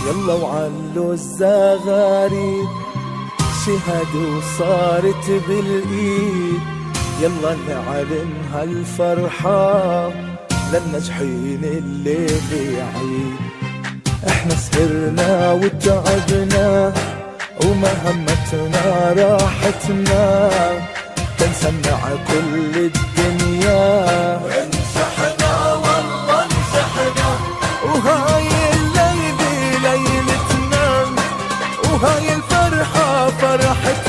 يلا وعلوا الزغاريد، شهد وصارت بالايد. يلا نعلن هالفرحة للناجحين الليل يعيد. احنا سهرنا وتعبنا وما همتنا راحتنا، تنسمع كل الدنيا انسحنا والله انسحنا، وهاي الليلة ليلتنا، وهاي الفرحة فرحتنا.